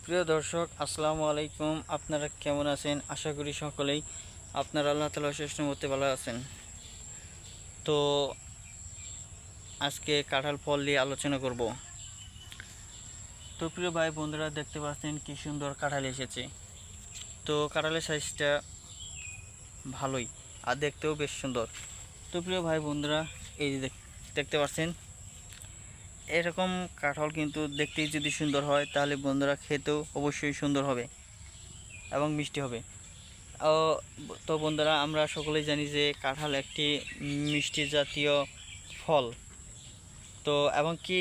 প্রিয় দর্শক, আসসালামু আলাইকুম। আপনারা কেমন আছেন? আশা করি সকলেই আপনারা আল্লাহ তাআলার অশেষ রহমতে ভালো আছেন। তো আজকে কাঁঠাল ফল নিয়ে আলোচনা করব। তো প্রিয় ভাই বন্ধুরা, দেখতে পাচ্ছেন কি সুন্দর কাঁঠাল এসেছে। তো কাঁঠালের সাইজটা ভালোই আর দেখতেও বেশ সুন্দর। তো প্রিয় ভাই বন্ধুরা, এই যে দেখতে পাচ্ছেন এরকম কাঁঠাল কিন্তু দেখতেই যদি সুন্দর হয় তাহলে বন্ধুরা খেতেও অবশ্যই সুন্দর হবে এবং মিষ্টি হবে। ও, তো বন্ধুরা, আমরা সকলেই জানি যে কাঁঠাল একটি মিষ্টি জাতীয় ফল। তো এবং কি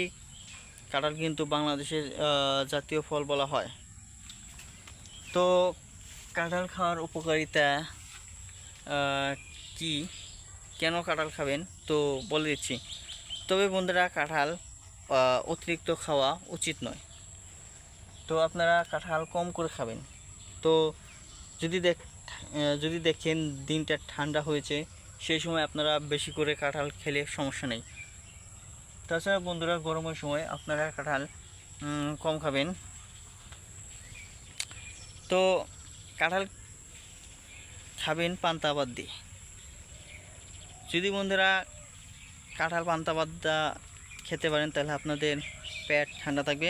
কাঁঠাল কিন্তু বাংলাদেশের জাতীয় ফল বলা হয়। তো কাঁঠাল খাওয়ার উপকারিতা কি, কেন কাঁঠাল খাবেন তো বলে দিচ্ছি। তবে বন্ধুরা, কাঁঠাল অতিরিক্ত খাওয়া উচিত নয়। তো আপনারা কাঁঠাল কম করে খাবেন। তো যদি যদি দেখেন দিনটা ঠান্ডা হয়েছে, সেই সময় আপনারা বেশি করে কাঁঠাল খেলে সমস্যা নেই। তাছাড়া বন্ধুরা, গরমের সময় আপনারা কাঁঠাল কম খাবেন। তো কাঁঠাল খাবেন পান্তা ভাত দিয়ে। যদি বন্ধুরা কাঁঠাল পান্তা ভাত খেতে পারেন তাহলে আপনাদের পেট ঠান্ডা থাকবে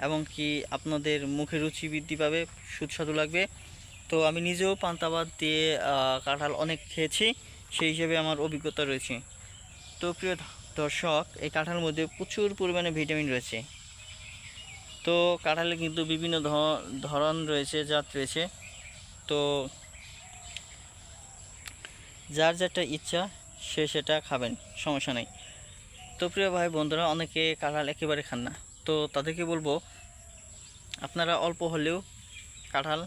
এবং কি আপনাদের মুখে রুচি বৃদ্ধি পাবে, সুস্বাদু লাগবে। তো আমি নিজেও পান্তা ভাত দিয়ে কাঁঠাল অনেক খেয়েছি, সেই হিসেবে আমার অভিজ্ঞতা রয়েছে। তো প্রিয় দর্শক, এই কাঁঠালের মধ্যে প্রচুর পরিমাণে ভিটামিন রয়েছে। তো কাঁঠালে কিন্তু বিভিন্ন ধরন রয়েছে, জাত রয়েছে। তো যার যেটা ইচ্ছা সে সেটা খাবেন, সমস্যা নেই। তো প্রিয় ভাই বন্ধুরা, অনেকে কাঁঠাল একেবারে খান না। তো তাদেরকে বলবো আপনারা অল্প হলেও কাঁঠাল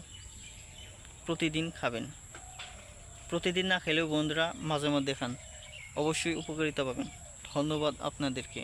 প্রতিদিন খাবেন। প্রতিদিন না খেলেও বন্ধুরা মাঝে মধ্যে খান, অবশ্যই উপকারিতা পাবেন। ধন্যবাদ আপনাদেরকে।